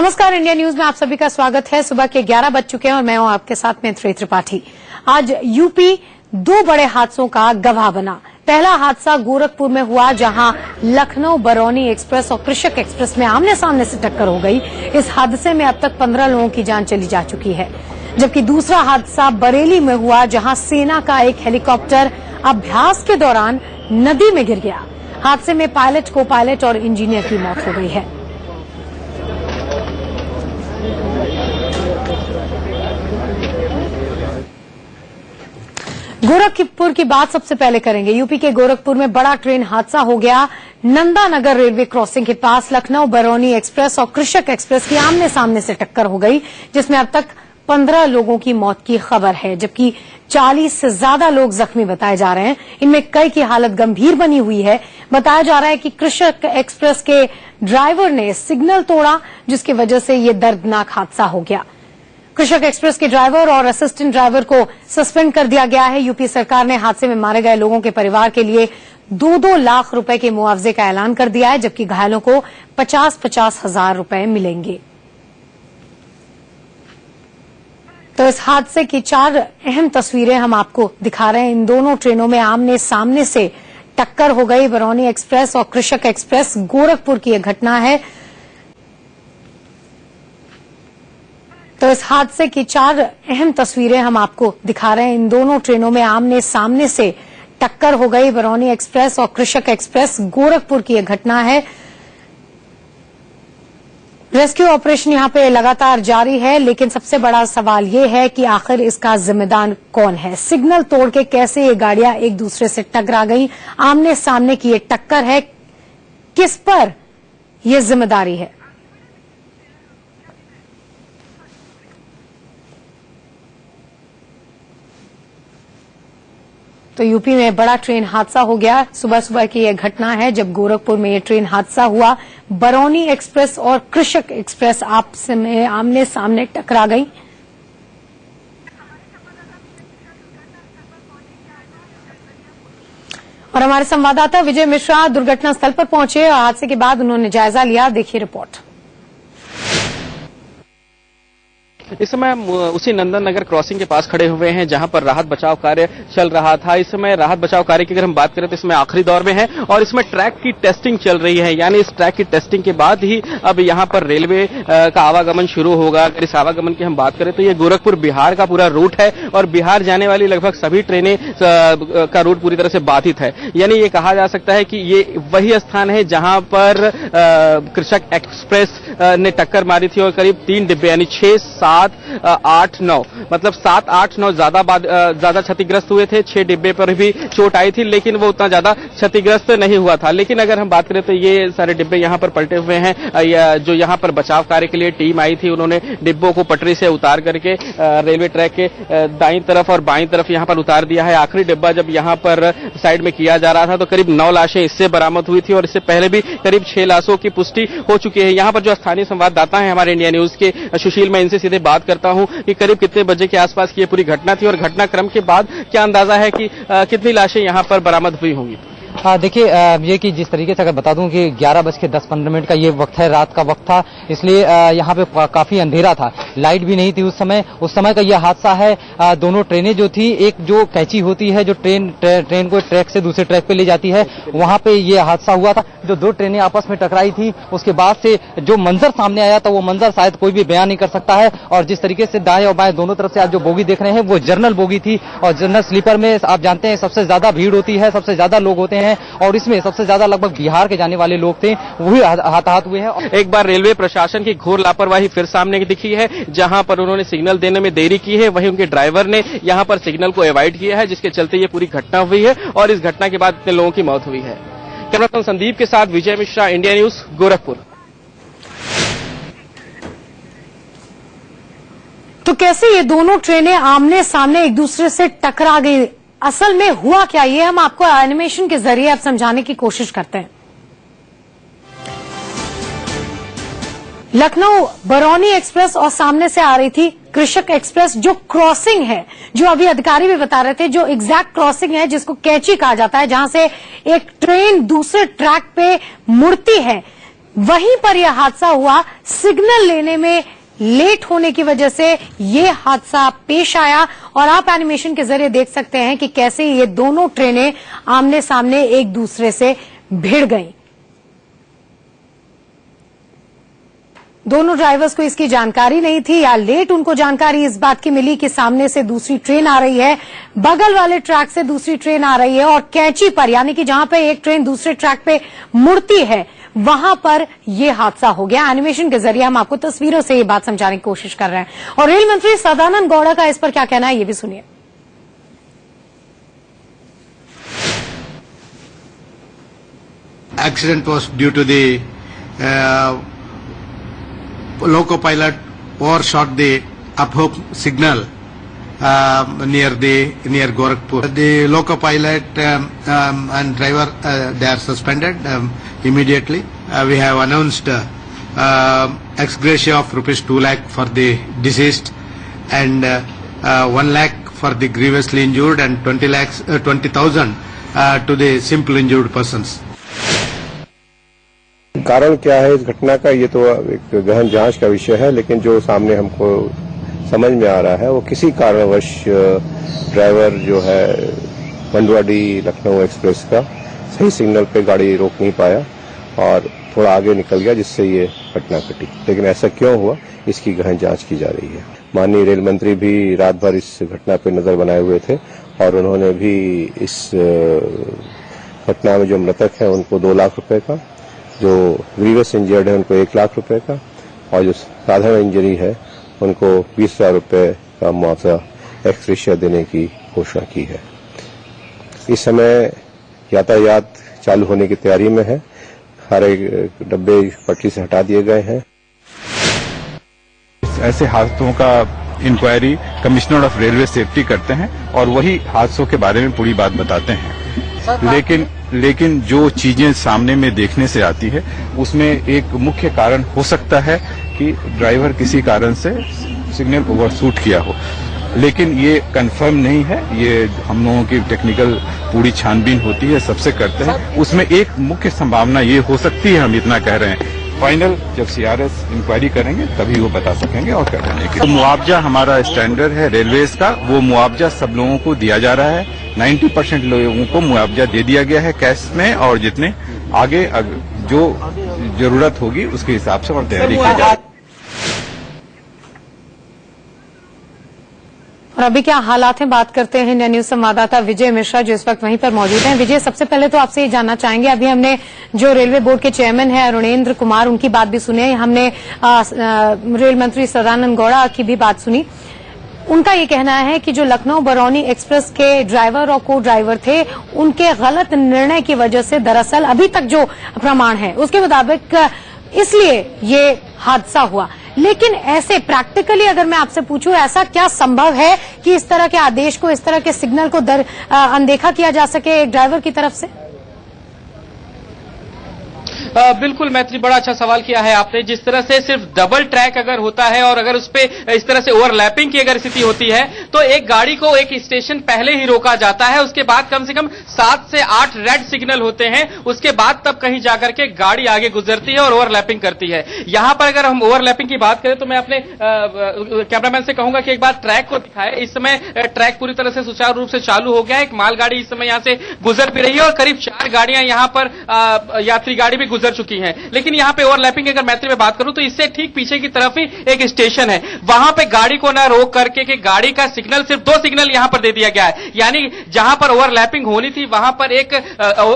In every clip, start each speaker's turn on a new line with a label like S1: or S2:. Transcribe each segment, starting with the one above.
S1: नमस्कार, India news में आप सभी का स्वागत है। सुबह के 11 बज चुके हैं और मैं हूं आपके साथ में श्री त्रिपाठी। आज यूपी दो बड़े हादसों का गवाह बना। पहला हादसा गोरखपुर में हुआ, जहां लखनऊ बरौनी एक्सप्रेस और कृषक एक्सप्रेस में आमने सामने से टक्कर हो गई। इस हादसे में अब तक 15 लोगों की जान चली जा चुकी है। जबकि दूसरा हादसा बरेली में हुआ, जहां सेना का एक हेलीकॉप्टर अभ्यास के दौरान नदी में गिर गया। हादसे में पायलट, को पायलट और इंजीनियर की मौत हो गई है। गोरखपुर की बात सबसे पहले करेंगे। यूपी के गोरखपुर में बड़ा ट्रेन हादसा हो गया। नंदानगर रेलवे क्रॉसिंग के पास लखनऊ बरौनी एक्सप्रेस और कृषक एक्सप्रेस की आमने सामने से टक्कर हो गई, जिसमें अब तक 15 लोगों की मौत की खबर है, जबकि 40 से ज्यादा लोग जख्मी बताए जा रहे हैं। इनमें कई की हालत गंभीर बनी हुई है। बताया जा रहा है कि कृषक एक्सप्रेस के ड्राइवर ने सिग्नल तोड़ा, जिसकी वजह से ये दर्दनाक हादसा हो गया। कृषक एक्सप्रेस के ड्राइवर और असिस्टेंट ड्राइवर को सस्पेंड कर दिया गया है। यूपी सरकार ने हादसे में मारे गए लोगों के परिवार के लिए 2-2 लाख रुपए के मुआवजे का ऐलान कर दिया है, जबकि घायलों को 50-50 हजार रुपए मिलेंगे। तो इस हादसे की 4 अहम तस्वीरें हम आपको दिखा रहे हैं। इन दोनों ट्रेनों में आमने सामने से टक्कर हो गई। बरौनी एक्सप्रेस और कृषक एक्सप्रेस, गोरखपुर की यह घटना है। तो इस हादसे की 4 अहम तस्वीरें हम आपको दिखा रहे हैं। इन दोनों ट्रेनों में आमने सामने से टक्कर हो गई। बरौनी एक्सप्रेस और कृषक एक्सप्रेस, गोरखपुर की यह घटना है। रेस्क्यू ऑपरेशन यहां पे लगातार जारी है, लेकिन सबसे बड़ा सवाल ये है कि आखिर इसका जिम्मेदार कौन है। सिग्नल तोड़ के कैसे ये गाड़ियां एक दूसरे से टकरा गई। आमने सामने की ये टक्कर है, किस पर यह जिम्मेदारी है। तो यूपी में बड़ा ट्रेन हादसा हो गया। सुबह सुबह की यह घटना है, जब गोरखपुर में यह ट्रेन हादसा हुआ। बरौनी एक्सप्रेस और कृषक एक्सप्रेस आपस में आमने सामने टकरा गई। और हमारे संवाददाता विजय मिश्रा दुर्घटना स्थल पर पहुंचे और हादसे के बाद उन्होंने जायजा लिया। देखिए रिपोर्ट।
S2: इस समय उसी नंदननगर क्रॉसिंग के पास खड़े हुए हैं, जहां पर राहत बचाव कार्य चल रहा था। इस समय राहत बचाव कार्य की अगर हम बात करें तो इसमें आखिरी दौर में है और इसमें ट्रैक की टेस्टिंग चल रही है। यानी इस ट्रैक की टेस्टिंग के बाद ही अब यहां पर रेलवे का आवागमन शुरू होगा। अगर इस आवागमन की हम बात करें तो ये गोरखपुर बिहार का पूरा रूट है और बिहार जाने वाली लगभग सभी ट्रेनें का रूट पूरी तरह से बाधित है। यानी ये कहा जा सकता है कि ये वही स्थान है जहां पर कृषक एक्सप्रेस ने टक्कर मारी थी और करीब 3 डिब्बे यानी 6, 7, 8, 9 मतलब 7, 8, 9 ज्यादा क्षतिग्रस्त हुए थे। 6 डिब्बे पर भी चोट आई थी, लेकिन वो उतना ज्यादा क्षतिग्रस्त नहीं हुआ था। लेकिन अगर हम बात करें तो ये सारे डिब्बे यहाँ पर पलटे हुए हैं। जो यहाँ पर बचाव कार्य के लिए टीम आई थी, उन्होंने डिब्बों को पटरी से उतार करके रेलवे ट्रैक के दाईं तरफ और बाईं तरफ यहाँ पर उतार दिया है। आखिरी डिब्बा जब यहाँ पर साइड में किया जा रहा था तो करीब 9 लाशें इससे बरामद हुई थी और इससे पहले भी करीब 6 लाशों की पुष्टि हो चुकी है। यहाँ पर जो स्थानीय संवाददाता है हमारे इंडिया न्यूज के सुशील, मैं इनसे सीधे बात करता हूं कि करीब कितने बजे के आसपास की ये पूरी घटना थी और घटनाक्रम के बाद क्या अंदाजा है कि कितनी लाशें यहां पर बरामद हुई होंगी।
S3: देखिए, ये कि जिस तरीके से अगर बता दूं कि 11:10 का ये वक्त है, रात का वक्त था, इसलिए यहाँ पे काफी अंधेरा था, लाइट भी नहीं थी उस समय का यह हादसा है। दोनों ट्रेनें जो थी, एक जो कैंची होती है जो ट्रेन को ट्रैक से दूसरे ट्रैक पे ले जाती है, वहां पे ये हादसा हुआ था। जो 2 ट्रेनें आपस में टकराई थी, उसके बाद से जो मंजर सामने आया था वो मंजर शायद कोई भी बयान नहीं कर सकता है। और जिस तरीके से दाएं और बाएं दोनों तरफ से आप जो बोगी देख रहे हैं वो जनरल बोगी थी और जनरल स्लीपर में आप जानते हैं सबसे ज्यादा भीड़ होती है, सबसे ज्यादा लोग होते हैं और इसमें सबसे ज्यादा लगभग बिहार के जाने वाले लोग थे, वही हताहत हुए हैं।
S2: एक बार रेलवे प्रशासन की घोर लापरवाही फिर सामने दिखी है, जहां पर उन्होंने सिग्नल देने में देरी की है, वहीं उनके ड्राइवर ने यहां पर सिग्नल को अवॉइड किया है, जिसके चलते ये पूरी घटना हुई है और इस घटना के बाद इतने लोगों की मौत हुई है। कैमरा पर्सन संदीप के साथ विजय मिश्रा, इंडिया न्यूज, गोरखपुर।
S1: तो कैसे ये दोनों ट्रेनें आमने सामने एक दूसरे से टकरा गई, असल में हुआ क्या, ये हम आपको एनिमेशन के जरिए अब समझाने की कोशिश करते हैं। लखनऊ बरौनी एक्सप्रेस और सामने से आ रही थी कृषक एक्सप्रेस, जो क्रॉसिंग है, जो अभी अधिकारी भी बता रहे थे, जो एग्जैक्ट क्रॉसिंग है जिसको कैंची कहा जाता है, जहां से एक ट्रेन दूसरे ट्रैक पे मुड़ती है। वहीं पर यह हादसा हुआ। सिग्नल लेने में लेट होने की वजह से ये हादसा पेश आया और आप एनिमेशन के जरिए देख सकते हैं कि कैसे ये दोनों ट्रेनें आमने सामने एक दूसरे से भिड़ गईं। दोनों ड्राइवर्स को इसकी जानकारी नहीं थी या लेट उनको जानकारी इस बात की मिली कि सामने से दूसरी ट्रेन आ रही है, बगल वाले ट्रैक से दूसरी ट्रेन आ रही है और कैंची पर यानी कि जहां पे एक ट्रेन दूसरे ट्रैक पे मुड़ती है वहां पर यह हादसा हो गया। एनिमेशन के जरिए हम आपको तस्वीरों से ये बात समझाने की कोशिश कर रहे हैं और रेल मंत्री सदानंद गौड़ा का इस पर क्या कहना है ये भी सुनिए।
S4: Accident was due to the loco pilot overshot the up-hook signal near Gorakhpur. The loco pilot and driver they are suspended immediately. We have announced ex gratia of ₹2 lakh for the deceased and 1 lakh for the grievously injured and 20,000 to the simple injured persons.
S5: कारण क्या है इस घटना का, ये तो एक गहन जांच का विषय है, लेकिन जो सामने हमको समझ में आ रहा है वो किसी कारणवश ड्राइवर जो है मंडुआडी लखनऊ एक्सप्रेस का सही सिग्नल पे गाड़ी रोक नहीं पाया और थोड़ा आगे निकल गया, जिससे ये घटना घटी। लेकिन ऐसा क्यों हुआ इसकी गहन जांच की जा रही है। माननीय रेल मंत्री भी रात भर इस घटना पे नजर बनाए हुए थे और उन्होंने भी इस घटना में जो मृतक है उनको 2 लाख रुपए का, जो ग्रीवस इंजर्ड है उनको 1 लाख रुपए का और जो साधारण इंजरी है उनको 20,000 रुपए का मुआवजा एक्स ग्रेशिया देने की घोषणा की है। इस समय यातायात चालू होने की तैयारी में है, सारे डब्बे पटरी से हटा दिए गए हैं।
S6: ऐसे हादसों का inquiry commissioner of railway safety करते हैं और वही हादसों के बारे में पूरी बात बताते हैं। लेकिन जो चीजें सामने में देखने से आती है उसमें एक मुख्य कारण हो सकता है कि ड्राइवर किसी कारण से सिग्नल ओवरशूट किया हो, लेकिन ये कंफर्म नहीं है। ये हम लोगों की टेक्निकल पूरी छानबीन होती है, सबसे करते हैं। उसमें एक मुख्य संभावना ये हो सकती है, हम इतना कह रहे हैं। फाइनल जब सीआरएस इंक्वायरी करेंगे तभी वो बता सकेंगे और कर देंगे कि तो मुआवजा हमारा स्टैंडर्ड है रेलवेज का, वो मुआवजा सब लोगों को दिया जा रहा है। 90% लोगों को मुआवजा दे दिया गया है कैश में और जितने आगे जो जरूरत होगी उसके हिसाब से और तैयारी की जाए।
S1: और अभी क्या हालात हैं बात करते हैं इंडिया न्यूज संवाददाता विजय मिश्रा जो इस वक्त वहीं पर मौजूद हैं। विजय, सबसे पहले तो आपसे ये जानना चाहेंगे, अभी हमने जो रेलवे बोर्ड के चेयरमैन हैं अरुणेंद्र कुमार उनकी बात भी सुनी, हमने रेल मंत्री सदानंद गौड़ा की भी बात सुनी। उनका ये कहना है कि जो लखनऊ बरौनी एक्सप्रेस के ड्राइवर और को ड्राइवर थे उनके गलत निर्णय की वजह से दरअसल अभी तक जो प्रमाण है उसके मुताबिक इसलिए ये हादसा हुआ। लेकिन ऐसे प्रैक्टिकली अगर मैं आपसे पूछूं, ऐसा क्या संभव है कि इस तरह के आदेश को, इस तरह के सिग्नल को अनदेखा किया जा सके एक ड्राइवर की तरफ से?
S2: बिल्कुल मैत्री, बड़ा अच्छा सवाल किया है आपने। जिस तरह से सिर्फ डबल ट्रैक अगर होता है और अगर उस पे इस तरह से ओवरलैपिंग की अगर स्थिति होती है तो एक गाड़ी को एक स्टेशन पहले ही रोका जाता है, उसके बाद कम से कम 7 से 8 रेड सिग्नल होते हैं, उसके बाद तब कहीं जाकर के गाड़ी आगे गुजरती है और ओवरलैपिंग करती है। यहां पर अगर हम ओवरलैपिंग की बात करें तो मैं अपने कैमरामैन से कहूंगा कि एक बार ट्रैक को दिखाए। इस समय ट्रैक पूरी तरह से सुचारू रूप से चालू हो गया है। एक मालगाड़ी इस समय यहां से गुजर भी रही है और करीब 4 गाड़ियां यहां पर यात्री गाड़ी भी गुजर चुकी हैं। लेकिन यहां पे ओवरलैपिंग अगर मैत्री में बात करूं तो इससे ठीक पीछे की तरफ ही एक स्टेशन है, वहां पे गाड़ी को ना रोक करके कि गाड़ी का सिग्नल सिर्फ 2 सिग्नल यहां पर दे दिया गया है। यानी जहां पर ओवरलैपिंग होनी थी वहां पर एक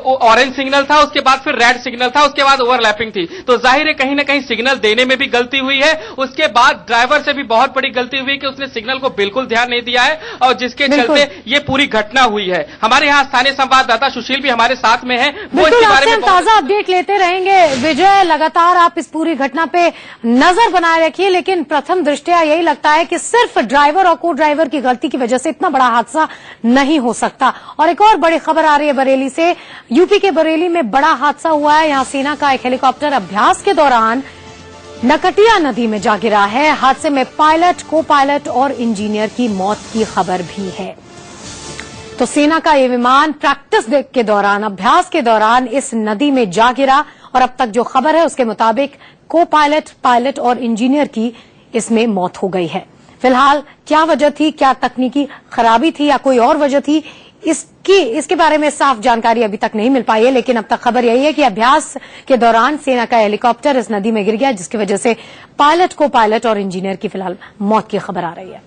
S2: ऑरेंज सिग्नल था, उसके बाद फिर रेड सिग्नल था, उसके बाद ओवरलैपिंग थी। तो जाहिर है कहीं ना कहीं सिग्नल देने में भी गलती हुई है। उसके बाद ड्राइवर से भी बहुत बड़ी गलती हुई कि उसने सिग्नल को बिल्कुल ध्यान नहीं दिया है और जिसके चलते ये पूरी घटना हुई है। हमारे यहां स्थानीय संवाददाता सुशील भी हमारे साथ में है, वो इसके बारे में
S1: ताजा अपडेट लेते रहेंगे। विजय, लगातार आप इस पूरी घटना पे नजर बनाए रखिए, लेकिन प्रथम दृष्टया यही लगता है कि सिर्फ ड्राइवर और को ड्राइवर की गलती की वजह से इतना बड़ा हादसा नहीं हो सकता। और एक और बड़ी खबर आ रही है बरेली से। यूपी के बरेली में बड़ा हादसा हुआ है। यहां सेना का एक हेलीकॉप्टर अभ्यास के दौरान नकटिया नदी में जा गिरा है। हादसे में पायलट, को पायलट और इंजीनियर की मौत की खबर भी है। तो सेना का ये विमान प्रैक्टिस के दौरान, अभ्यास के दौरान इस नदी में जा गिरा और अब तक जो खबर है उसके मुताबिक को पायलट, पायलट और इंजीनियर की इसमें मौत हो गई है। फिलहाल क्या वजह थी, क्या तकनीकी खराबी थी या कोई और वजह थी, इसके बारे में साफ जानकारी अभी तक नहीं मिल पाई है। लेकिन अब तक खबर यही है कि अभ्यास के दौरान सेना का हेलीकॉप्टर इस नदी में गिर गया, जिसकी वजह से पायलट, को पायलट और इंजीनियर की फिलहाल मौत की खबर आ रही है।